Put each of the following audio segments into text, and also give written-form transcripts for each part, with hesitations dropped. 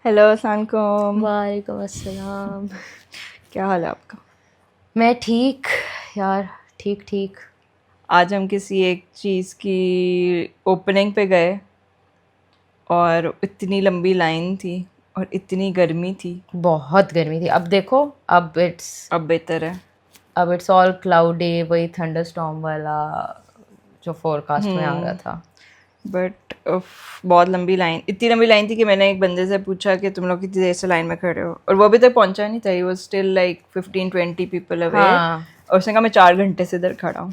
Hello सलाम। वालेकुम अस्सलाम। क्या हाल है आपका? मैं ठीक यार, ठीक ठीक। आज हम किसी एक चीज़ की ओपनिंग पे गए और इतनी लंबी लाइन थी और इतनी गर्मी थी। बहुत गर्मी थी। अब देखो, अब इट्स अब बेहतर है। अब इट्स ऑल क्लाउडी, वही थंडरस्टॉर्म वाला जो फोरकास्ट में आ रहा था। बट बहुत लंबी लाइन, इतनी लंबी लाइन थी कि मैंने एक बंदे से पूछा कि तुम लोग कितनी देर से लाइन में खड़े हो, और वो अभी तक पहुंचा नहीं था। He was still like 15-20 people away. हाँ, और उसने कहा मैं 4 घंटे से इधर खड़ा हूँ।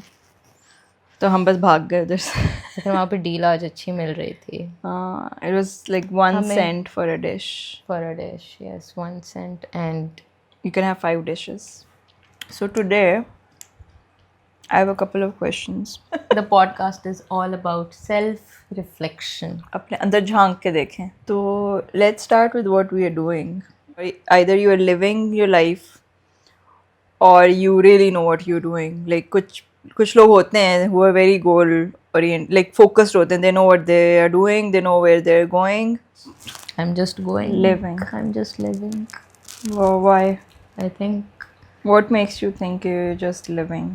तो हम बस भाग गए उधर से। लेकिन वहाँ पे डील आज अच्छी मिल रही थी। हाँ, it was like 1 cent for a dish. For a dish, yes, 1 cent and You can have 5 dishes. So today, I have a couple of questions. The podcast is all about self reflection. अपने अंदर झांक के देखें। तो let's start with what we are doing. Either you are living your life or you really know what you're doing. Like कुछ लोग होते हैं who are very goal oriented, like focused होते हैं. They know what they are doing. They know where they're going. I'm just going. Living. I'm just living. Well, why? I think What makes you think you're just living?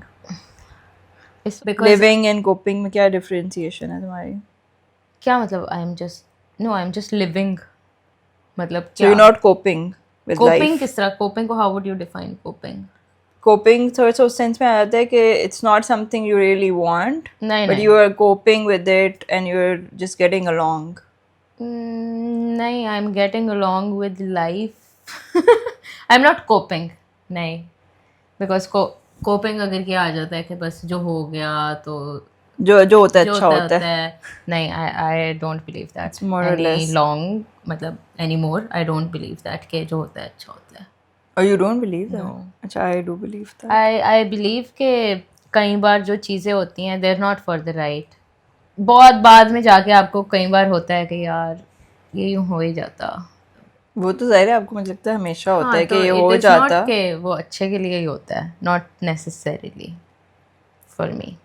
it's because Living and coping में क्या differentiation है तुम्हारी? क्या मतलब I am just no, I am just living मतलब So क्या? you're not coping with coping life. किस तरह? कोपिंग को how would you define coping? Coping थोड़ा सा उस सेंस में आ जाता है कि it's not something you really want, नहीं but नहीं you are coping with it and you're just getting along. नहीं, I am getting along with life. I am not coping, नहीं, बिकॉज कोपिंग अगर क्या आ जाता है कि बस जो हो गया तो जो जो होता है जो अच्छा होता होता होता है. है। नहीं, I don't believe that It's more or any less. Long, मतलब any more I don't believe that कि जो होता है अच्छा होता है। Or you don't believe that? No. अच्छा, I do believe that. I believe के कई बार जो चीज़ें होती हैं देर नॉट फॉर द राइट। बहुत बाद में जाके आपको कई बार होता है कि यार ये यूँ हो ही जाता। वो तो जाहिर है, आपको मुझे लगता है हमेशा होता है कि तो ये इट हो इज़ नॉट जाता. के वो अच्छे के लिए ही होता है, not necessarily for me.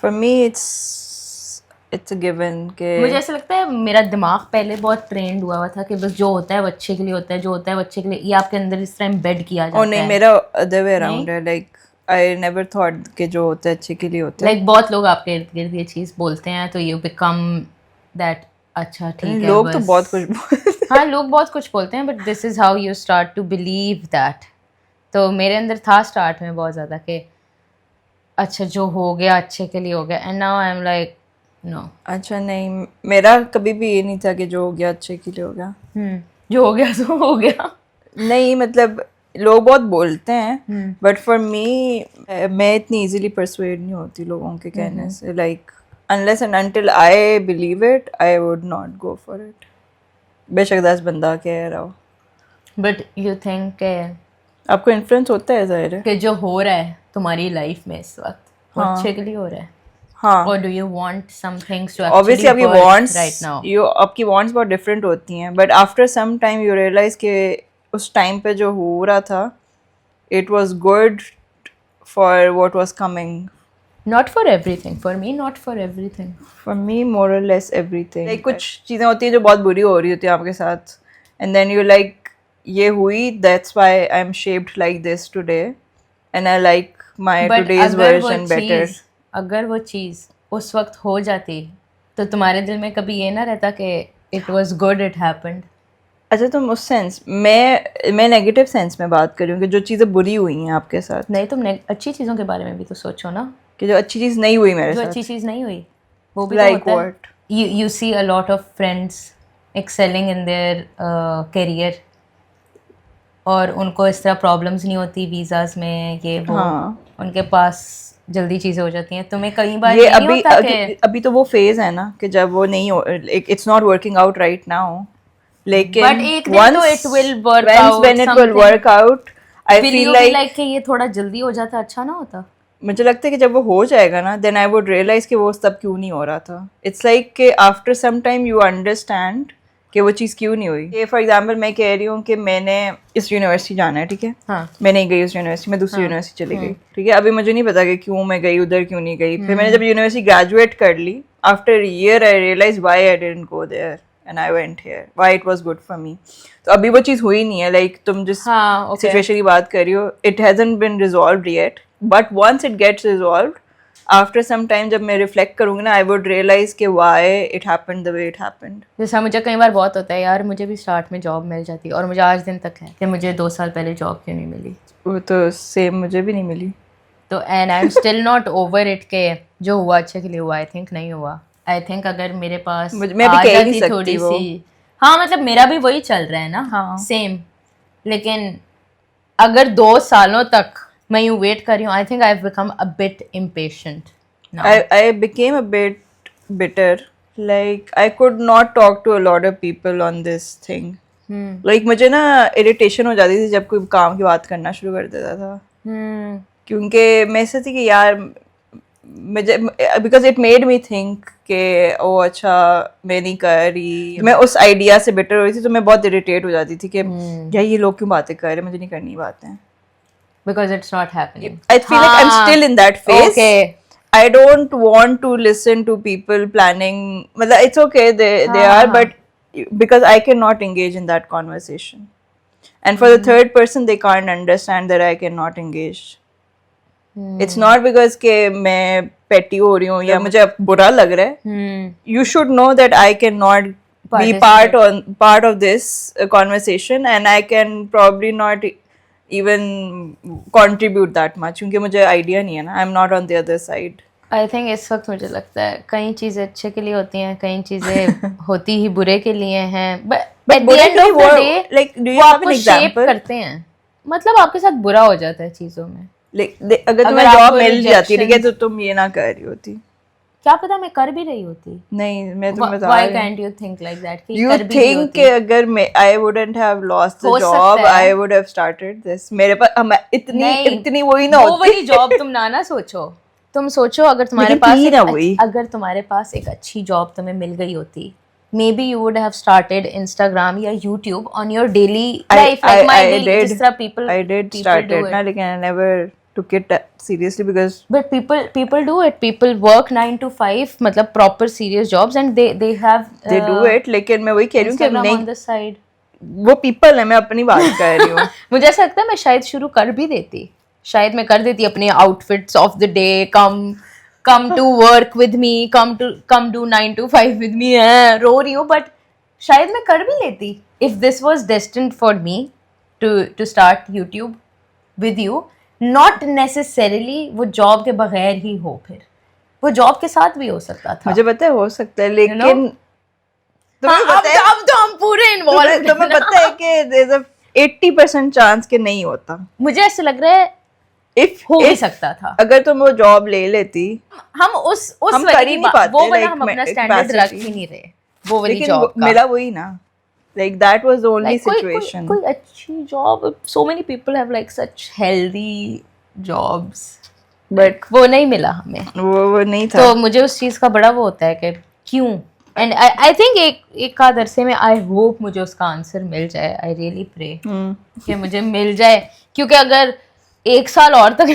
For me it's a given के मुझे ऐसा लगता है मेरा दिमाग पहले बहुत ट्रेंड हुआ था कि बस जो होता है वो अच्छे के लिए होता है, जो होता है वो अच्छे के लिए, ये आपके अंदर इस तरह एम्बेड किया जाता और है। नहीं, मेरा other way around है. Like I never thought कि जो होता है अच्छे के लिए होता है. लाइक बहुत लोग आपके इर्द गिर्द ये चीज़ बोलते हैं तो यू बिकम दैट। अच्छा ठीक है, लोग तो बस बहुत कुछ बोलते हैं. हाँ, लोग बहुत कुछ बोलते हैं, but this is how you start to believe that. तो मेरे अंदर था स्टार्ट में बहुत ज़्यादा कि अच्छा जो हो गया अच्छे के लिए हो गया, and now I am like no. अच्छा नहीं, मेरा कभी भी ये नहीं था कि जो हो गया अच्छे के लिए हो गया. जो हो गया सो हो गया। नहीं मतलब लोग बहुत बोलते हैं, बट फॉर मी मैं इतनी इजीली परसुएड नहीं होती लोगों के कहने से. Like unless and until I believe it, I would not go for it. बेशक 10 बंदा कह रहा हो. बट यू थिंक आपको इन्फ्लुएंस होता है, जाहिर है. कि जो हो रहा है तुम्हारी लाइफ में इस वक्त वो हाँ. अच्छे के लिए हो रहा है? हाँ, और do you want some things to obviously आपकी एक्चुअली वांट्स राइट नाउ? आपकी वांट्स बहुत डिफरेंट होती हैं, but after some time you realize कि उस टाइम पे जो हो रहा था it was good for what was coming. Not for everything, for me not for everything. For me more और लेस एवरीथिंग. लाइक कुछ चीज़ें होती हैं जो बहुत बुरी हो रही होती हैं आपके साथ, एंड देन यू लाइक ये हुई, that's why I am shaped like this today and I like my but today's version better. अगर वो चीज़ उस वक्त हो जाती तो तुम्हारे दिल में कभी ये ना रहता कि it was good it happened? अच्छा, तुम उस सेंस मैं नेगेटिव सेंस में बात कर रही हूँ कि जो चीज़ें बुरी हुई हैं आपके साथ. नहीं, तुम अच्छी चीज़ों के बारे में भी तो सोचो ना। कि जो अच्छी चीज़ नहीं हुई मेरे जो साथ. अच्छी चीज़ नहीं हुई वो भी Like तो होता what? है। You see a lot of friends excelling in their career, और उनको इस तरह प्रॉब्लम्स नहीं होती वीज़ाज में, ये वो. हाँ. उनके पास जल्दी चीज़ें हो जाती हैं। तुम्हें कई बार ये ये नहीं अभी होता कि अभी तो वो फेज है ना कि जब वो नहीं हो, it's not working out right now, लेकिन बट एक दिन तो it will work out, when it will work out, I feel like कि ये थोड़ा जल्दी हो जाता अच्छा ना होता? मुझे लगता है कि जब वो हो जाएगा ना, देन आई वुड रियलाइज कि वो तब क्यों नहीं हो रहा था. इट्स लाइक कि after some time you understand कि वो चीज़ क्यों नहीं हुई. ये फॉर एग्जांपल मैं कह रही हूँ कि मैंने इस यूनिवर्सिटी जाना है, ठीक है. हाँ. मैं नहीं गई उस यूनिवर्सिटी में, दूसरी यूनिवर्सिटी चली गई, ठीक है. अभी मुझे नहीं पता कि क्यों मैं गई उधर, क्यों नहीं गई. फिर मैंने जब यूनिवर्सिटी ग्रेजुएट कर ली, after year I realize why I didn't go there. and I went here. Why it was good for me. तो अभी वो चीज़ हुई नहीं है, like तुम जिस हाँ, okay. situation की बात कर रही हो, it hasn't been resolved yet. But once it gets resolved, after some time जब मैं reflect करूँगी ना, I would realize कि why it happened the way it happened. जैसा मुझे कई बार बहुत होता है यार, मुझे भी स्टार्ट में जॉब मिल जाती और मुझे आज दिन तक है कि मुझे 2 साल पहले जॉब क्यों नहीं मिली. वो तो सेम मुझे भी नहीं मिली. तो and I am still not over it के जो हुआ अच्छे के लिए हुआ. आई थिंक नहीं हुआ. आई थिंक अगर मेरे पास मैं भी कह नहीं सकती थोड़ी वो. सी, हाँ मतलब मेरा भी वही चल रहा है ना. हाँ. सेम. लेकिन अगर 2 सालों तक मैं यूँ वेट कर रही हूँ, I think I have become a bit impatient. I became a bit bitter. Like I could not talk to a lot of people on this thing. Like मुझे ना irritation हो जाती थी जब कोई काम की बात करना शुरू कर देता था. क्योंकि मैं ऐसा थी कि यार मुझे because it made me think कि ओ अच्छा मैं नहीं कर रही. मैं उस आइडिया से बेटर हो रही थी, तो मैं बहुत इरिटेट हो जाती थी कि यार ये लोग क्यों बातें कर रहे हैं, मुझे नहीं करनी बातें. Because it's not happening. I feel like I'm still in that phase. Okay. I don't want to listen to people planning. मतलब it's okay, they are, but because I cannot engage in that conversation. And for the third person, they can't understand that I cannot engage. It's not because के मैं petty हो रही हूँ या मुझे बुरा लग रहा है. You should know that I cannot be part of this conversation, and I can probably not even contribute that much क्योंकि मुझे idea नहीं है ना. I'm not on the other side. I think इस वक्त मुझे लगता है कई चीज़ें अच्छे के लिए होती हैं, कई चीज़ें होती ही बुरे के लिए हैं. But at the end of the day, like do you वो have आपको an shape example? करते हैं. मतलब आपके साथ बुरा हो जाता है चीज़ों में. अगर तुम्हें आपको जॉब मिल जाती ठीक है तो तुम ये ना कर रही होती. क्या पता मैं कर भी रही होती. नहीं मैं तुम्हें बता Why रही हूँ. can't you think like that कि You कर भी रही think होती. कि अगर मैं I wouldn't have lost the हो job, सकता है. I would have started this. मेरे पास इतनी वही ना वो होती. वाली जॉब तुम ना सोचो. तुम सोचो अगर तुम्हारे लेकिन पास थी ना वही. अगर तुम्हारे पास एक अच्छी जॉब तुम्हें मिल गई होती, maybe you would have started Instagram या YouTube on your daily life, like my daily, जिस तरह people start do it ना, लेकिन I never took it seriously because but people do it. People work 9 to 5 मतलब proper serious jobs and they have they do it. लेकिन मैं वही कह रही हूँ कि Instagram नहीं on the side. वो people है, मैं अपनी बात कर रही हूँ. मुझे ऐसा लगता है मैं शायद शुरू कर भी देती. शायद मैं कर देती अपने outfits of the day, come to work with me, come do 9 to 5 with me. रो रही हूँ but शायद मैं कर भी लेती. If this was destined for me to start YouTube with you, not necessarily वो जॉब के बगैर ही हो, फिर वो जॉब के साथ भी हो सकता था. मुझे पता है हो सकता है, लेकिन तुम्हें पता है अब तो हम पूरे इन्वॉल्व. तुम्हें पता है कि there's a 80% चांस के नहीं होता. मुझे ऐसे लग रहा है हो भी सकता था. अगर तुम वो जॉब ले लेती, हम उस हम कर ही नहीं पाते. वो वाला हम अपना स्टैंडर्ड रख ही नहीं रहे वो वाली जॉब का. मिला वही ना. Like that was the only situation. कोई अच्छी job. So many people have like such healthy jobs, but वो नहीं मिला हमें. वो नहीं था. तो मुझे उस चीज़ का बड़ा वो होता है कि क्यों. And I think एक आध अरसे में I hope मुझे उसका आंसर मिल जाए. I really pray कि मुझे मिल जाए, क्योंकि अगर 1 साल और तक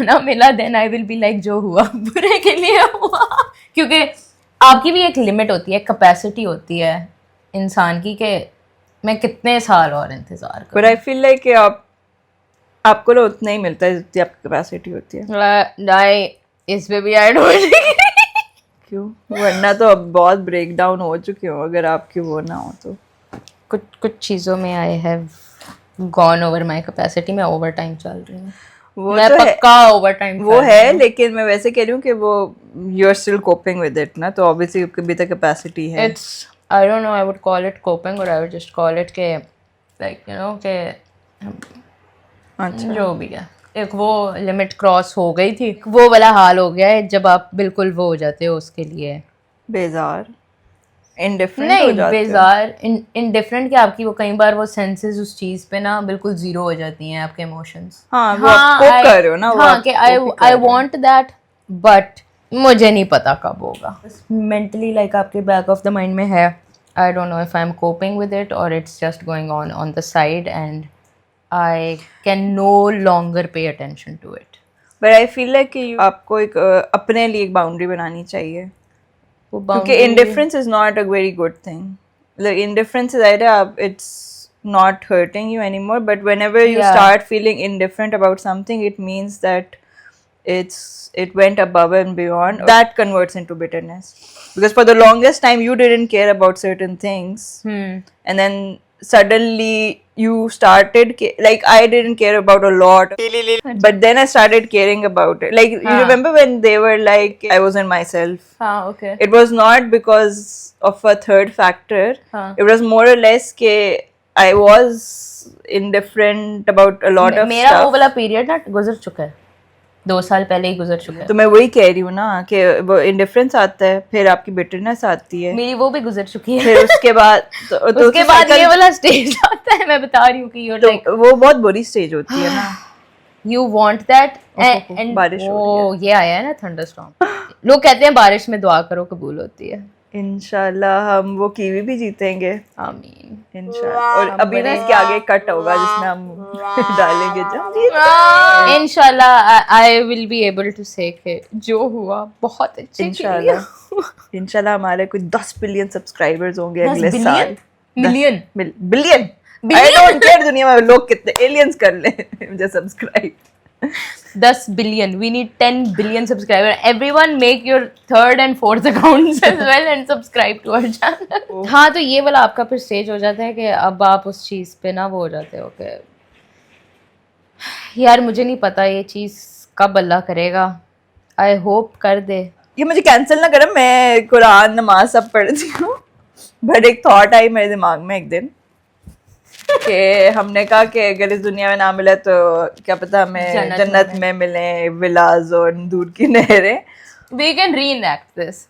ना मिला then I will be like जो हुआ बुरे के लिए हुआ. क्योंकि आपकी भी एक लिमिट होती है, कैपेसिटी होती है इंसान की कि मैं कितने साल और इंतजार करूं. But I feel like कि आपको ना उतना ही मिलता है जितनी आपकी कैपेसिटी होती है. नहीं, इस पे भी I don't क्यों? वरना तो अब बहुत ब्रेक डाउन हो चुके हो अगर आपकी वो ना हो तो. कुछ चीज़ों में I have gone over my capacity. मैं ओवर टाइम चल रही हूँ. मैं तो पक्का ओवर टाइम वो है, लेकिन मैं वैसे कह रही हूँ कि वो you are still coping with it ना, तो ऑब्वियसली भी तो कैपेसिटी है. It's I don't know, I would call it coping or I would just call it के like you know के अच्छा जो भी है, एक वो लिमिट क्रॉस हो गई थी. वो वाला हाल हो गया है जब आप बिल्कुल वो हो जाते हो उसके लिए बेजार, इंडिफरेंट नहीं हो जाते हो. बेजार इंडिफरेंट कि आपकी वो कई बार वो सेंसेस उस चीज़ पे ना बिल्कुल जीरो हो जाती हैं. आपके इमोशंस वो आप कोप कर रहे हो ना. हाँ कि आई वांट दैट बट मुझे नहीं पता कब होगा. मेंटली लाइक आपके बैक ऑफ द माइंड में है. I don't know if I am coping with it और it's just going on the side and I can no longer pay attention to it. But I feel like कि आपको एक अपने लिए एक boundary बनानी चाहिए, क्योंकि indifference is not a very good thing. like indifference is either it's not hurting you anymore, but whenever you Yeah. start feeling indifferent about something, it means that it went above and beyond. That converts into bitterness, because for the longest time you didn't care about certain things, and then suddenly you started like I didn't care about a lot, but then I started caring about it. Like, you remember when they were like I wasn't myself? Okay. It was not because of a third factor. It was more or less ke I was indifferent about a lot of मेरा वो stuff. वाला period ना गुजर चुका है, 2 साल पहले ही गुजर चुका है. तो मैं वही कह रही हूँ ना कि वो इंडिफरेंस आता है, फिर आपकी बिटरनेस आती है, मेरी वो भी गुजर चुकी है. फिर उसके बाद तो उसके बाद ये वाला स्टेज आता है. मैं बता रही हूँ कि you're like वो बहुत बुरी स्टेज होती है ना. you want that and बारिश हो वो ये आया है ना थंडरस्टॉर्म. लोग कहते हैं बारिश में दुआ करो कबूल होती है. इंशाल्लाह हम वो कीवी भी जीतेंगे, आमीन. इंशाल्लाह. और अभी ना इसके आगे कट होगा जिसमें हम डालेंगे जब इंशाल्लाह I will be able to say कि जो हुआ बहुत अच्छे के लिए. इंशाल्लाह. इंशाल्लाह हमारे कोई 10 बिलियन सब्सक्राइबर्स होंगे अगले साल. Million billion. I don't care दुनिया में लोग कितने एलियंस कर ले मुझे subscribe. 10 billion. We need 10 billion subscriber. Everyone make your third and fourth accounts as well and subscribe to our channel. हाँ, तो ये वाला आपका फिर स्टेज हो जाता है कि अब आप उस चीज़ पे ना वो हो जाते हो कि यार मुझे नहीं पता ये चीज़ कब अल्लाह करेगा. आई होप कर दे. ये मुझे कैंसिल ना करे, मैं कुरान नमाज सब पढ़ती हूँ, बट एक थॉट आई मेरे दिमाग में एक दिन कि हमने कहा कि अगर इस दुनिया में ना मिले तो क्या पता हमें जन्नत में मिले विलास और दूर की नहरें. We can reenact this.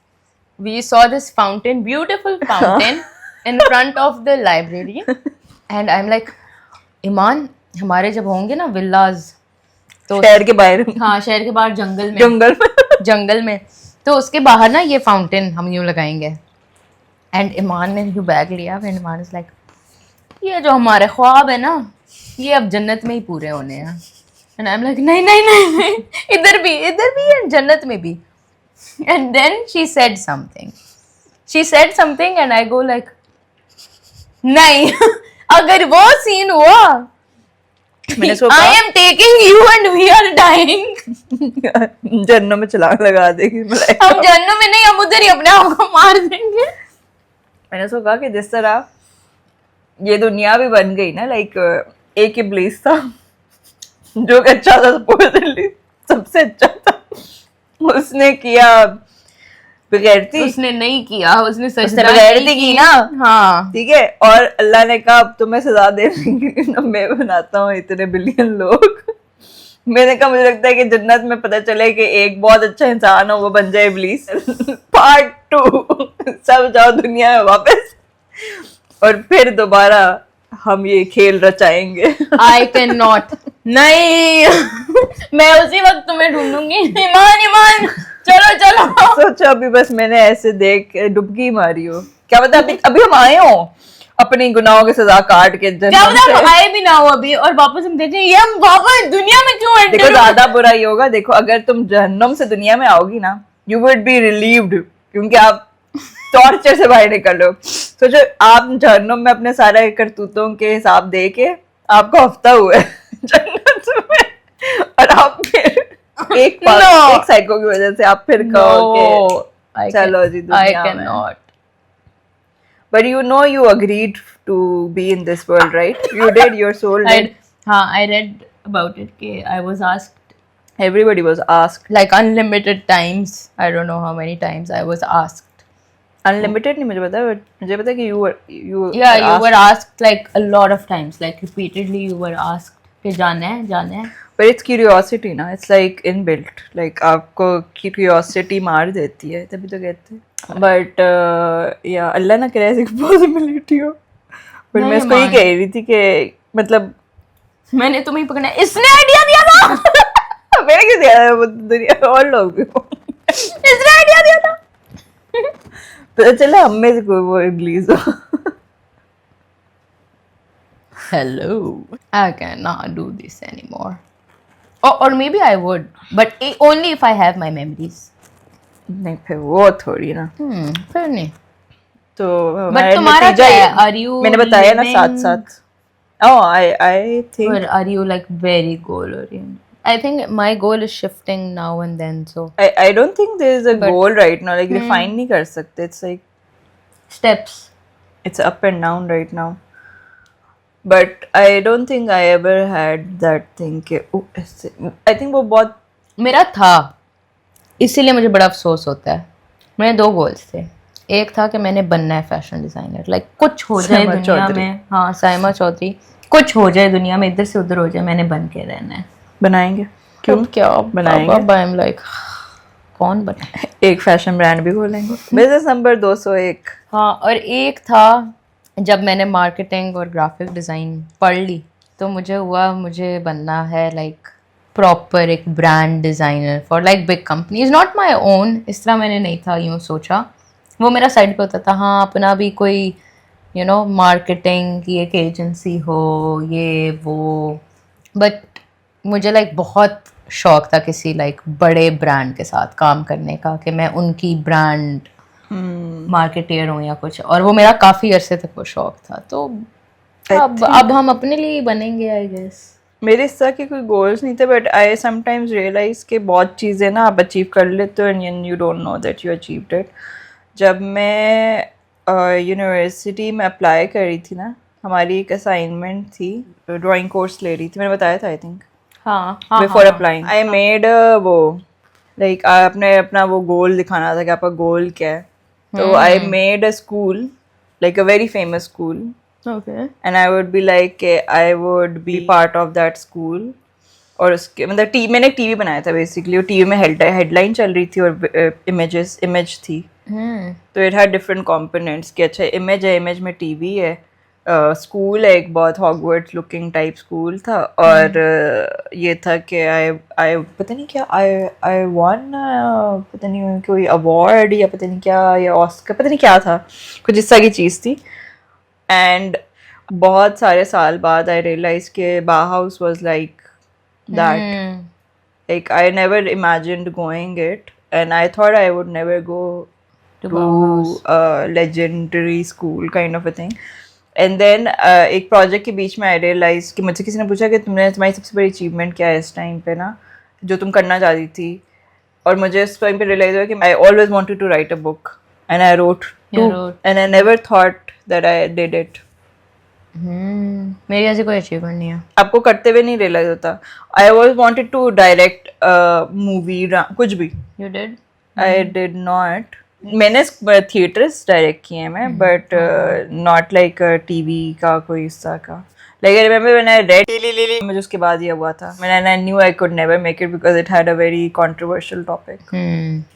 We saw this fountain, beautiful fountain in front of the library and I'm like ईमान हमारे जब होंगे ना विलास तो शहर के बाहर, हाँ शहर के बाहर जंगल में जंगल में तो उसके बाहर ना ये फाउंटेन हम यूँ लगाएंगे. एंड ईमान ने यूँ बैग लिया एंड ईमान इज लाइक ये जो हमारे ख्वाब है ना ये अब जन्नत में ही पूरे होने हैं. एंड आई एम लाइक नहीं नहीं नहीं नहीं इधर भी एंड जन्नत में भी. And then she said something and I go like नहीं अगर वो सीन हुआ I am taking you and we are dying. जन्नत में छलांग लगा देगी हम जन्नत में नहीं, हम उधर ही अपने आप को मार देंगे. मैंने उसको कहा कि जिस तरह ये दुनिया भी बन गई ना, लाइक एक इब्लीस था जो कि अच्छा था, सपोजली सबसे अच्छा था, उसने किया बगैरती. उसने नहीं किया, उसने बगैरती की ना. हाँ ठीक है. और अल्लाह ने कहा अब तुम्हें सजा देने के लिए ना मैं बनाता हूँ इतने बिलियन लोग. मैंने कहा मुझे लगता है कि जन्नत में पता चले कि एक बहुत अच्छा इंसान हो वो बन जाए इब्लीस. पार्ट 2 सब जाओ दुनिया में वापस और फिर दोबारा हम ये खेल रचाएंगे. I can not. नहीं मैं उसी वक्त तुम्हें ढूंढूंगी. ईमान चलो चलो. सोचो अभी बस मैंने ऐसे देख डुबकी मारी हो, क्या पता अभी हम आए हो अपनी गुनाहों की सजा काट के क्या पता हम आए भी ना हो अभी और वापस हम देखें ये हम वापस दुनिया में क्यों एंटर. देखो ज्यादा बुरा ही होगा. देखो अगर तुम जहन्नम से दुनिया में आओगी ना यू वुड बी रिलीव्ड क्योंकि आप टॉर्चर से बाहर निकल लो. सोचो आप जहन्नम में अपने सारे करतूतों के हिसाब दे के आपको हफ्ता हुआ है जन्नत में और आप फिर एक साइको की वजह से आप फिर कहो कि चलो जी दुनिया में. But you know you agreed to be in this world, right? You did. Your soul did. I read about it. I was asked. Everybody was asked. Like unlimited times. I don't know how many times I was asked. Unlimited नहीं मुझे पता है, मुझे पता है कि you were asked like a lot of times, like repeatedly you were asked कि जाना है. But it's curiosity ना, it's like inbuilt. Like आपको curiosity मार देती है तभी तो कहते हैं. But yeah अल्लाह ना करे ऐसी पॉसिबिलिटी हो. But मैं इसको ये कह रही थी कि मतलब मैंने तुम्हें पकड़ा, इसने आइडिया दिया था. मैंने क्यों दिया? वो दुनिया और लोग भी इसने आइडिया दिया था. तो चलो हम में से कोई वो इब्लीस हो. Hello, I cannot do this anymore. Or maybe I would, but only if I have my memories. नहीं फिर वो थोड़ी ना. फिर नहीं. तो बट हमारा तुम्हारा नतीजा क्या है? ये- आर यू मैंने बताया ना साथ साथ। Oh, I think or are you like very goal oriented? I think my goal is shifting now and then, so I don't think there is a But- goal right now. Like refine नहीं कर सकते. It's like steps. it's up and down right now. But I don't think I ever had that thing कि I think वो बहुत मेरा था, इसीलिए मुझे बड़ा अफसोस होता है। मेरे 2 गोल्स थे। एक था कि मैंने बनना है फैशन डिजाइनर, लाइक कुछ हो जाए साइमा दुनिया चौधरी। में। हाँ, साइमा चौधरी, कुछ हो जाए दुनिया में, इधर से उधर हो जाए, मैंने बन के रहना है। बनाएंगे। क्यों? अब क्या बनाएंगे। अब आई एम लाइक कौन बनाए। एक फैशन ब्रांड भी खोलेंगे। Business number 201। हाँ, और एक था जब मैंने मार्केटिंग और ग्राफिक डिज़ाइन पढ़ ली तो मुझे हुआ मुझे बनना है लाइक प्रॉपर एक brand designer for like big companies, not my own. इस तरह मैंने नहीं था यूँ सोचा, वो मेरा साइड पे होता था। हाँ, अपना भी कोई मार्केटिंग की एक एजेंसी हो, ये वो। बट मुझे लाइक बहुत शौक था किसी लाइक बड़े ब्रांड के साथ काम करने का, कि मैं उनकी ब्रांड मार्केटियर हूँ या कुछ। और वो मेरा काफ़ी अरसे तक वो शौक था। तो अब हम अपने लिए ही बनेंगे आई गेस। मेरे इस तरह के कोई गोल्स नहीं थे, बट आई समटाइम्स रियलाइज कि बहुत चीज़ें ना आप अचीव कर लेते हो and you don't know that you achieved it. जब मैं यूनिवर्सिटी में अप्लाई कर रही थी ना, हमारी एक असाइनमेंट थी, ड्राइंग कोर्स ले रही थी, मैंने बताया था आई थिंक हाँ बिफोर अप्लाइंग। आई मेड वो लाइक आपने अपना वो गोल दिखाना था कि आपका गोल क्या है। तो I made a school, like a very famous school, okay. And I would be like I would be part of that school. और उसके मतलब मैंने एक टीवी बनाया था बेसिकली, और टीवी में हेडलाइन चल रही थी और इमेज थी। तो इट हैड डिफरेंट कंपोनेंट्स कि अच्छा इमेज है, इमेज में टीवी है, स्कूल है एक बहुत हॉगवर्ट्स लुकिंग टाइप स्कूल था, और ये था कि आई पता नहीं क्या आई वन पता नहीं कोई अवार्ड या पता नहीं क्या, या ऑस्कर पता नहीं क्या था, कुछ इस तरह की चीज़ थी। एंड बहुत सारे साल बाद आई रियलाइज के बाहाउस was like that. Like I never imagined going it, and I thought I would never go to a legendary school kind of a thing. And then एक प्रोजेक्ट के बीच में I realized कि मुझसे किसी ने पूछा कि तुम्हारी सबसे बड़ी अचीवमेंट क्या है इस टाइम पे ना, जो तुम करना चाहती थी। और मुझे इस टाइम पे रियलाइज हुआ कि I always wanted to write a book, and I wrote two, and I never thought that I did it. मेरी ऐसी कोई अचीवमेंट नहीं है। आपको करते हुए नहीं रियलाइज होता। I always wanted to direct movie, कुछ भी। You did? I did not. मैंने थिएटर्स डायरेक्ट किए हैं मैं, बट नॉट लाइक टीवी का कोई हिस्सा का। Like I remember when I read, मुझे उसके बाद ये हुआ था, when I knew I could never make it because it had a very controversial topic.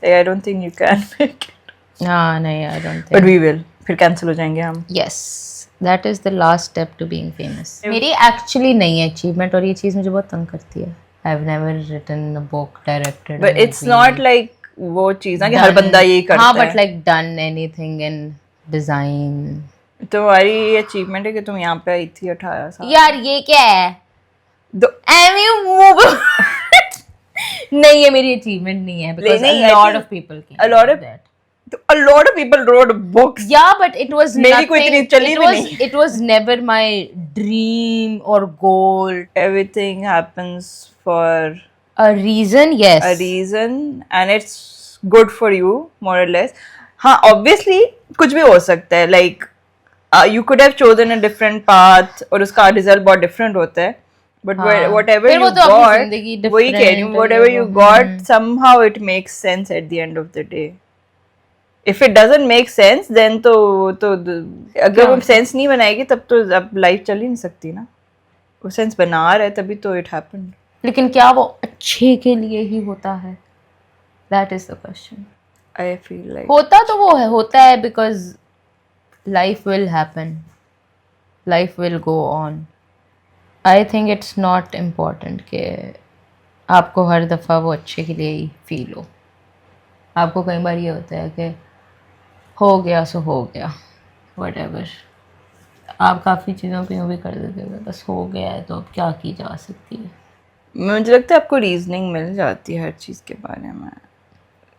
I don't think you can make it. हाँ, नहीं, I don't but we will, फिर cancel हो जाएंगे हम। Yes, that is the last step to being famous. मेरी actually नहीं है achievement, और ये चीज़ मुझे बहुत तंग करती है। I have never written a book, directed, but it's not like वो चीज़ ना कि हर बंदा यही करता हाँ, है। But like done anything in design. तुम्हारी ये अचीवमेंट है कि तुम यहाँ पे आई थी 18 साल। यार ये क्या है? दो- एम यू मूव नहीं, ये मेरी अचीवमेंट नहीं है, बिकॉज़ नहीं, a I lot think of people came a lot from of- that. A lot of people wrote books. Yeah, but it was मेरी कोई इतनी चली भी नहीं। it was never my dream or goal. Everything happens for A reason, yes. a reason, and it's good for you more or less. हाँ, obviously कुछ भी हो सकता है, like you could have chosen a different path और उसका result बहुत different होता है, but whatever फिर वो you तो अपनी got, जिंदगी वही कह रही हूँ, different whatever है you वो। got somehow it makes sense at the end of the day. If it doesn't make sense, then तो अगर वो सेंस नहीं बनाएगी तब तो अब लाइफ चल ही नहीं सकती ना। वो सेंस बना रहा है तभी तो it happened. लेकिन क्या वो अच्छे के लिए ही होता है? That is the question. I feel like होता तो वो है, होता है because life will happen. Life will go on. I think it's not important कि आपको हर दफ़ा वो अच्छे के लिए ही फील हो। आपको कई बार ये होता है कि हो गया सो हो गया, whatever. आप काफ़ी चीज़ों पे यूँ भी कर देते हो, बस हो गया है तो अब क्या की जा सकती है। मुझे लगता है आपको रीजनिंग मिल जाती है हर चीज़ के बारे में,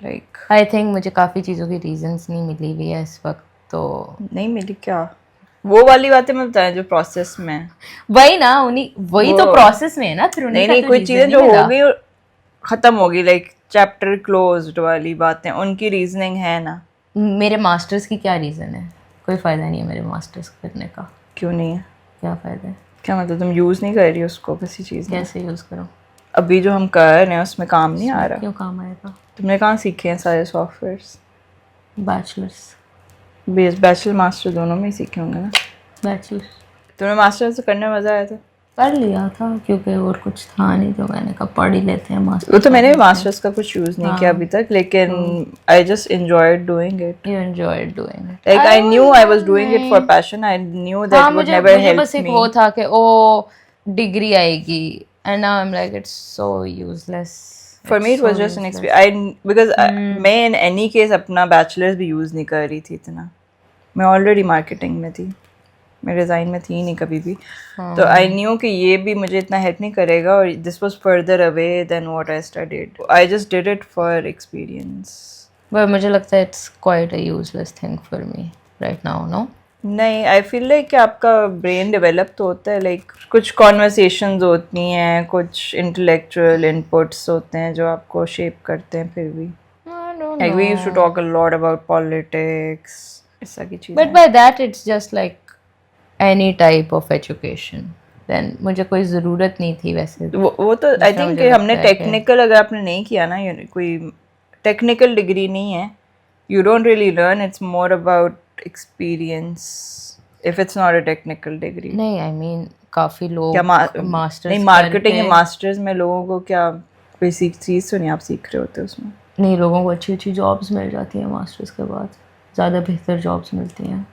लाइक आई थिंक मुझे काफ़ी चीज़ों की रीजंस नहीं मिली हुई है इस वक्त, तो नहीं मिली क्या? वो वाली बातें मैं बताएं जो प्रोसेस में है। वही ना, उन्हीं वही तो प्रोसेस में है ना, फिर उन्हीं नहीं का नहीं, तो कोई reason चीजें नहीं जो मिला। हो गई और खत्म हो गई, लाइक चैप्टर क्लोज्ड वाली बातें, उनकी रीजनिंग है ना। मेरे मास्टर्स की क्या रीज़न है? कोई फ़ायदा नहीं है मेरे मास्टर्स करने का। क्यों नहीं है? क्या फ़ायदा है? क्या मतलब तुम यूज नहीं कर रही हो उसको किसी चीज में? कैसे यूज़ करूँ? अभी जो हम कर रहे हैं उसमें काम नहीं आ रहा? क्यों काम आएगा? तुमने कहाँ सीखे हैं सारे सॉफ्टवेयर्स? बैचलर्स। बैचलर मास्टर दोनों में ही सीखे होंगे ना? बैचलर तुम्हें मास्टर्स करने में मजा आया था? कर लिया था क्योंकि और कुछ था नहीं, तो मैंने कहा पढ़ ही लेते हैं वो मास्टर्स। तो मैंने भी मास्टर्स का कुछ यूज नहीं किया अभी तक, लेकिन I just enjoyed doing it. You enjoyed doing it. Like I knew I was doing it for passion. I knew that हाँ, would मुझे never मुझे help बस एक me. वो था कि ओ डिग्री आएगी, and now I am like it's so useless. For me, it was just an experience. because मैं in any case अपना bachelor's भी use नहीं कर रही थी इतना. मैं already marketing में थी. मैं design में थी नहीं कभी भी. तो I knew कि ये भी मुझे इतना help नहीं करेगा, और this was further away than what I studied. I just did it for experience. But मुझे लगता है it's quite a useless thing for me right now, no? नहीं, आई फील लाइक कि आपका ब्रेन डेवलप तो होता है, लाइक कुछ कॉन्वर्सेशंस होती हैं, कुछ इंटेलेक्चुअल इनपुट्स होते हैं जो आपको शेप करते हैं फिर भी। Like we used to talk a lot about politics, ऐसा की चीज़ें। But by that it's just like any type of education, then मुझे कोई ज़रूरत नहीं थी वैसे। वो तो आई थिंक मुझे हमने लगता है टेक्निकल, अगर आपने नहीं किया ना, कोई टेक्निकल डिग्री नहीं है, you don't really learn. It's more about experience if it's not a technical degree. नहीं, आई मीन काफ़ी लोग क्या मास्टर्स नहीं, मार्केटिंग या मास्टर्स में लोगों को क्या कोई चीज़ तो नहीं आप सीख रहे होते उसमें? नहीं, लोगों को अच्छी अच्छी जॉब्स मिल जाती हैं मास्टर्स के बाद, ज़्यादा बेहतर जॉब्स मिलती हैं।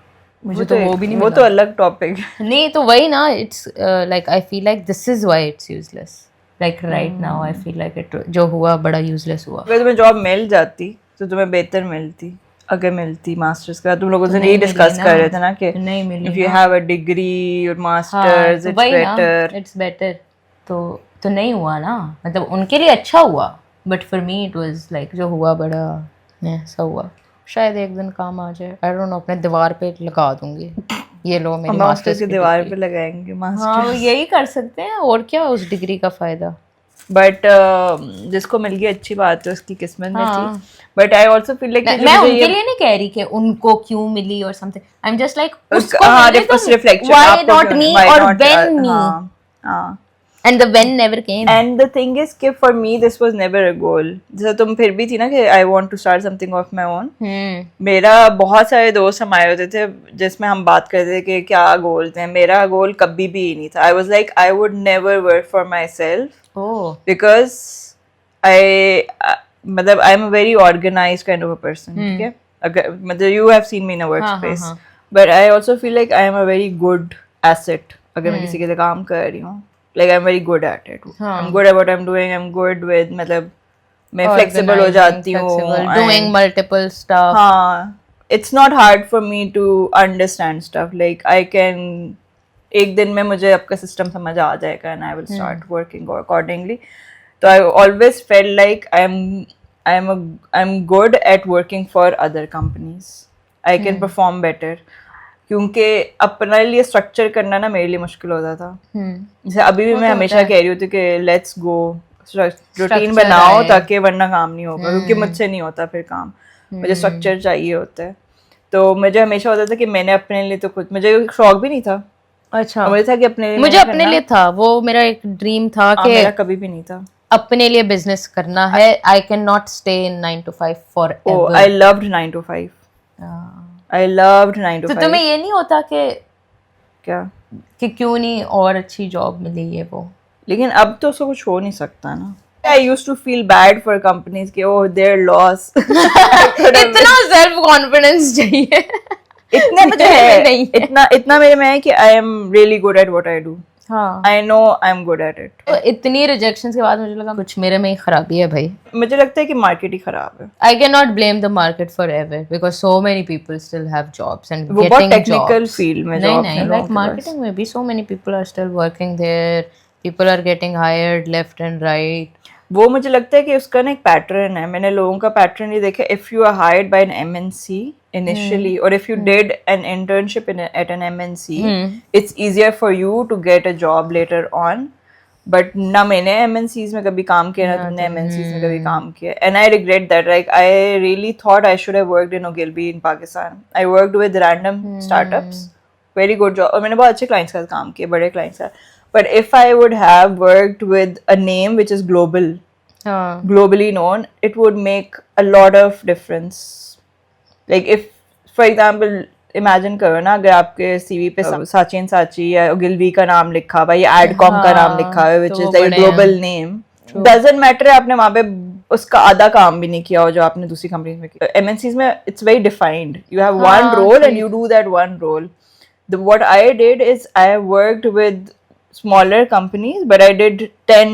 मुझे तो वो भी नहीं वो तो अलग टॉपिक है। नहीं, तो वही ना, it's like I feel like this is why it's useless, like right now I feel like it जो हुआ बड़ा यूजलेस हुआ। अगर तुम्हें जॉब मिल जाती तो तुम्हें बेहतर मिलती, अगर मिलती मास्टर्स का। तुम लोगों से यही डिस्कस कर रहे थे ना कि नहीं मिली if you have a degree और masters it's better. It's better. तो नहीं हुआ ना, मतलब उनके लिए अच्छा हुआ, but for me it was like जो हुआ बड़ा ऐसा हुआ। शायद एक दिन काम आ जाए, आई डोंट नो, अपने दीवार पे लगा दूंगी ये लो मेरी मास्टर्स की दीवार पे लगाएंगे मास्टर। हाँ, वो यही कर सकते हैं, और क्या उस डिग्री का फायदा। बट जिसको मिल गई अच्छी बात है, उसकी किस्मत में थी। But I also feel like मैं उनके लिए नहीं कह रही कि उनको क्यों मिली और something, I am just like उसको मिली तो रिफ्लेक्शन, व्हाई नॉट मी और व्हेन मी, हाँ। And the when never came. And the thing is कि for me this was never a goal. जैसे तुम फिर भी थी ना कि I want to start something of my own. मेरा बहुत सारे दोस्त हमारे होते थे जिसमें हम बात करते थे कि क्या गोल्स हैं। मेरा गोल कभी भी नहीं था। I was like I would never work for myself because I मतलब I am a very organized kind of a person. ठीक है, अगर मतलब you have seen me in a work space, but I also feel like I am a very good asset अगर मैं किसी के लिए काम कर रही हूँ। Like I'm very good at it. I'm good at what I'm doing. I'm good with मतलब मैं flexible हो जाती हूँ. Doing multiple stuff. हाँ, it's not hard for me to understand stuff. Like I can एक दिन में मुझे आपका सिस्टम समझ आ जाएगा and I will start working accordingly. So I always felt like I'm good at working for other companies. I can perform better. क्योंकि अपने लिए स्ट्रक्चर करना ना मेरे लिए मुश्किल होता था। जैसे अभी भी मैं हमेशा कह रही होती कि लेट्स गो रूटीन बनाओ ताकि वरना काम नहीं होगा, क्योंकि मुझसे नहीं होता फिर काम, मुझे स्ट्रक्चर चाहिए होता है। तो मुझे हमेशा होता था कि मैंने अपने लिए तो कुछ, मुझे शौक भी नहीं था। अच्छा, मुझे था कि अपने लिए, मुझे अपने लिए था, वो मेरा एक ड्रीम था कि मेरा कभी भी नहीं था। अपने लिए बिजनेस करना है। I can not stay in 9 to 5 forever. I loved 9 to 5। I loved 9 to 5। तो तुम्हें ये नहीं होता कि क्या कि क्यों नहीं और अच्छी जॉब मिली है वो? लेकिन अब तो उसको कुछ हो नहीं सकता ना। I used to feel bad for companies कि oh their loss। इतना सेल्फ कॉन्फिडेंस चाहिए। इतना मुझे है, इतना मेरे में है कि I am really good at what I do। हाँ, I know I'm good at it। तो इतनी रिजेक्शंस के बाद मुझे लगा कुछ मेरे में ही खराबी है भाई। मुझे लगता है कि मार्केट ही खराब है। I cannot blame the market forever because so many people still have jobs and वो getting बहुत टेक्निकल फील्ड में जॉब नहीं, like marketing में भी so many people are still working there, people are getting hired left and right। वो मुझे लगता है कि उसका ना एक पैटर्न है. मैंने लोगों का पैटर्न ये देखा. If you are hired by an MNC initially, or if you did an internship at an MNC, it's easier for you to get a job later on. But ना मैंने MNCs में कभी काम किया, ना तुमने MNCs में कभी काम किया. And I regret that. Like I really thought I should have worked in Ogilvy in Pakistan. I worked with random startups. Very good job. और मैंने बहुत अच्छे clients के साथ काम किया, बड़े clients के साथ. But if I would have worked with a name which is global, globally known, it would make a lot of difference. Like if, for example, imagine करो ना, अगर आपके CV पे साची एंड साची या Ogilvy का नाम लिखा हुआ या Adcom का नाम लिखा हुआ, which is like a global name, doesn't matter आपने वहाँ पे उसका आधा काम भी नहीं किया हो जो आपने दूसरी कंपनी में किया. MNCs में it's very defined. You have one role and you do that one role. What I did is I worked with smaller companies, but I did 10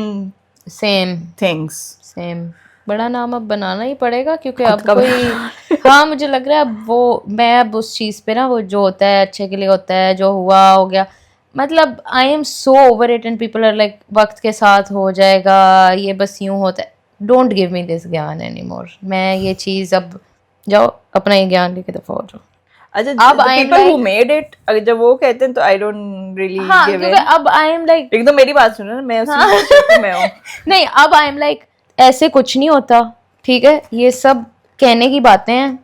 same things. Same. बड़ा नाम अब बनाना ही पड़ेगा क्योंकि अब कोई हाँ मुझे लग रहा है अब वो मैं अब उस चीज़ पे ना वो जो होता है अच्छे के लिए होता है, जो हुआ हो गया. मतलब I am so over it and people are like वक्त के साथ हो जाएगा, ये बस यूं होता है. डोंट गिव मी दिस ज्ञान एनी मोर. मैं ये चीज़ अब जाओ अपना ये ज्ञान लेके दफा हो जाओ. अच्छा, अब the I am people who like- made it, अगर जब वो कहते हैं तो I don't really हाँ give क्योंकि in. अब आई एम लाइक एक तो मेरी बात सुनो ना, मैं उसी क्षेत्र में हूँ. नहीं अब आई एम लाइक ऐसे कुछ नहीं होता. ठीक है, ये सब कहने की बातें हैं.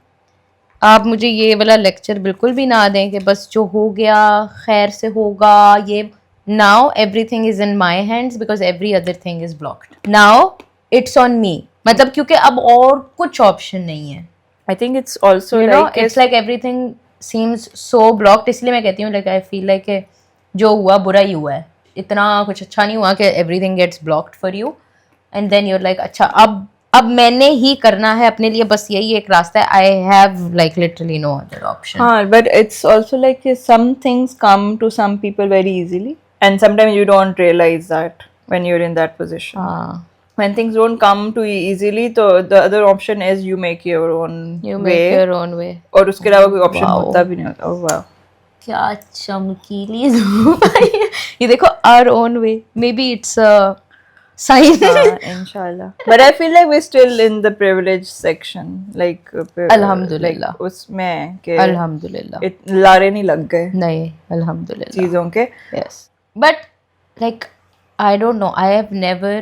आप मुझे ये वाला लेक्चर बिल्कुल भी ना दें कि बस जो हो गया खैर से होगा. ये now everything is in my hands because every other thing is blocked. Now it's on me. मतलब क्योंकि अब और कुछ ऑप्शन नहीं है. I think it's also you know like it's like everything seems so blocked. इसलिए मैं कहती हूँ लाइक आई फील लाइक जो हुआ बुरा ही हुआ है, इतना कुछ अच्छा नहीं हुआ कि everything gets blocked for you and then you're like अच्छा अब मैंने ही करना है अपने लिए, बस यही एक रास्ता है. I have like literally no other option. हाँ, but it's also like some things come to some people very easily, and sometimes you don't realize that when you're in that position. हाँ, When things don't come to you easily, तो the other option is you make your own you way. make your own way. और उसके अलावा कोई option Wow. होता भी नहीं होता. Oh wow. क्या चमकीली धूप आई है. ये देखो our own way. Maybe it's a sign. Inshallah. But I feel like we're still in the privileged section. Like Alhamdulillah. like उसमें के अल्हम्दुलिल्लाह. लारे नहीं लग गए नहीं अल्हम्दुलिल्लाह. चीज़ों के. Yes. But like I don't know. I have never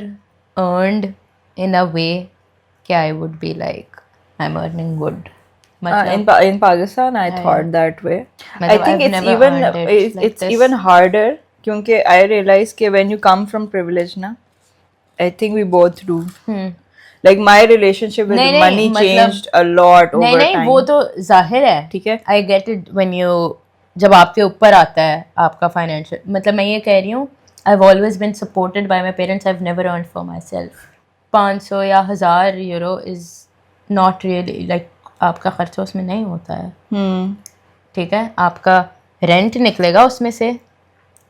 earned in a way कि I would be like I'm earning good. In Pakistan, I thought that way. I मतलब think I've it's never even earned it like it's this. even harder क्योंकि I realize कि when you come from privilege ना, I think we both do. Like my relationship with नहीं, money मतलब- changed a lot नहीं over नहीं time. वो तो जाहिर है. ठीक है. I get it when you जब आपके ऊपर आता है आपका फाइनेंशियल. मतलब मैं ये कह रही हूँ I've always been supported by my parents. I've never earned for myself. 500 या 1000 euro is not really like आपका खर्चा उसमें नहीं होता है. ठीक है, आपका रेंट निकलेगा उसमें से,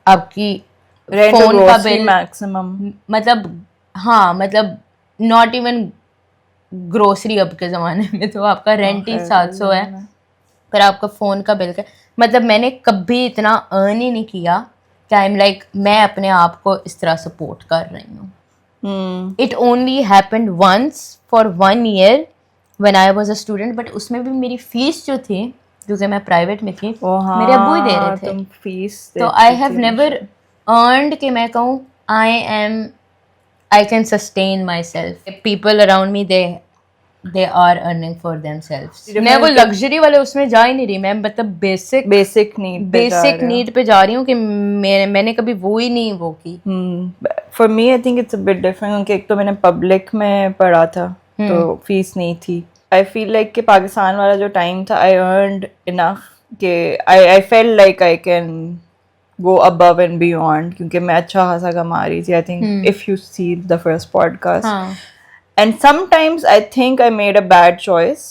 आपकी Rent or फोन का grocery बिल maximum. मतलब हाँ मतलब नॉट इवन ग्रोसरी अब के ज़माने में तो आपका रेंट ही 700 है. फिर आपका फ़ोन का बिल का मतलब मैंने कभी इतना अर्न ही नहीं किया कि आई एम लाइक मैं अपने आप को इस तरह सपोर्ट कर रही हूँ. It only happened once for 1 year when I was a student. But उसमें भी मेरी फीस जो थी क्योंकि मैं प्राइवेट में थी मेरे अब्बू ही दे रहे थे. तुम फीस तो आई हैव नेवर अर्नड कि मैं कहूँ I can sustain myself. People around me they are earning for themselves. मैं वो लग्जरी वाले उसमें जा ही नहीं रही. मैं मतलब बेसिक नीड पे जा रही हूँ कि मैंने कभी वो ही नहीं वो की. For me I think it's a bit different क्योंकि एक तो मैंने पब्लिक में पढ़ा था तो फीस नहीं थी. आई फील लाइक कि पाकिस्तान वाला जो टाइम था आई अर्नड इनफ कि I felt like I can go above and beyond क्योंकि मैं अच्छा खासा कमा रही थी. I think if you see the first podcast, and sometimes I think I made a bad choice.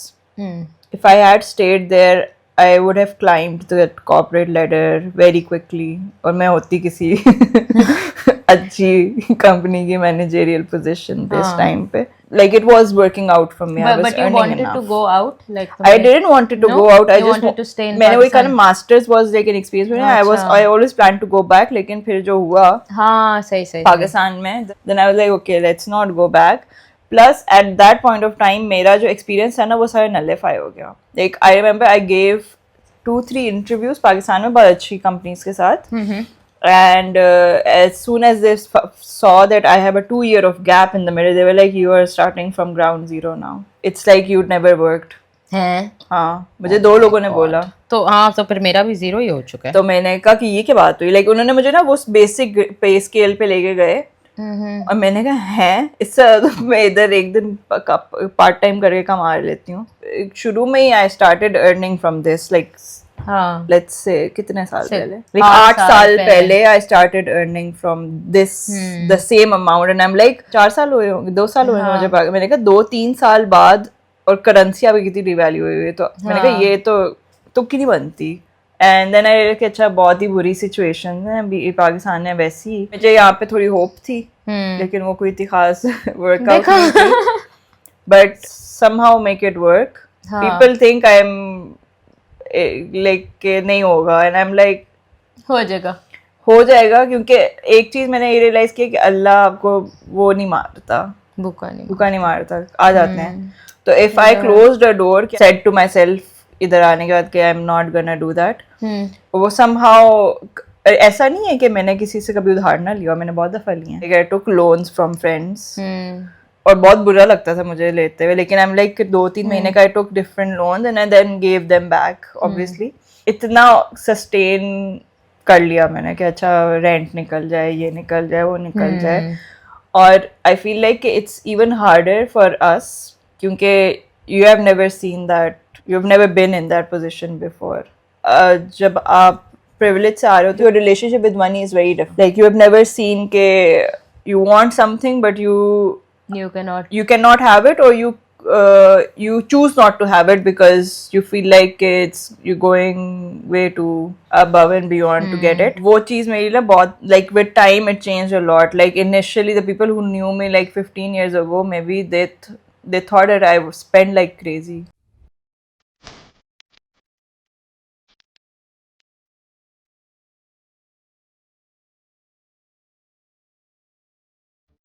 If I had stayed there, I would have climbed the corporate ladder very quickly. और मैं होती किसी अच्छी company की managerial position पे इस time पे. like it was working out for me. I was but you earning wanted enough. to go out like I didn't want to No? go out. I You just wanted to stay in मैंने वही कहा ना, Pakistan. masters was like an experience में. I always planned to go back, लेकिन फिर जो हुआ हाँ सही सही पाकिस्तान में, then I was like okay, let's not go back. Plus at that point of time मेरा जो experience था ना वो सारा nullify हो गया. Like I remember I gave 2-3 interviews Pakistan में बहुत अच्छी companies के साथ. And as soon as they saw that I have a 2 year of gap in the middle, they were like, you are starting from ground zero now. It's like you'd never worked. हैं हाँ, मुझे 2 लोगों ने बोला. तो हाँ तो फिर मेरा भी 0 ही हो चुका है. तो मैंने कहा कि ये क्या बात हुई. लाइक उन्होंने मुझे ना वो बेसिक पे स्केल पे लेके गए और मैंने कहा हैं इससे तो मैं इधर एक दिन पार्ट टाइम करके कमा लेती हूँ. शुरू में ही I started earning from this, like हाँ let's say कितने साल पहले, like 8 8 साल पहले I started earning from this the same amount and I'm like 4 साल हुए होंगे, 2 साल हुए होंगे मुझे. मैंने कहा 2-3 साल बाद, और करेंसी अभी कितनी डिवैल्यू हुई है, तो मैंने कहा ये तो तुक्की नहीं बनती. एंड देन आई कि अच्छा बहुत ही बुरी सिचुएशन है अभी पाकिस्तान में. वैसी मुझे यहाँ पे थोड़ी होप थी लेकिन वो कोई इतनी खास वर्कआउट नहीं थी. But somehow make it work. People think I am like नहीं होगा एंड आई एम लाइक हो जाएगा क्योंकि एक चीज मैंने ये रियलाइज किया कि अल्लाह आपको वो नहीं मारता, भूखा नहीं मारता, आ जाते हैं. तो if I closed a door, said to myself इधर आने के बाद कि I am not gonna do that, वो समहाउ ऐसा नहीं है कि मैंने किसी से कभी उधार ना लिया, मैंने बहुत दफा लिया है. आई टुक लोन्स फ्रॉम फ्रेंड्स और बहुत बुरा लगता था मुझे लेते हुए, लेकिन आई एम लाइक 2-3 महीने का I took different loans and I then gave them back. Obviously इतना सस्टेन कर लिया मैंने कि अच्छा रेंट निकल जाए, ये निकल जाए, वो निकल जाए. और I feel like it's even harder for us क्योंकि you have never seen that, you have never been in that position before. जब आप privilege से आ रहे हो तो your relationship with money is very different. Like you have never seen के you want something but you cannot have it, or you choose not to have it because you feel like you're going way too above and beyond to get it. वो चीज़ मेरे लिए बहुत like with time it changed a lot. Like initially the people who knew me like 15 years ago maybe they thought that I would spend like crazy.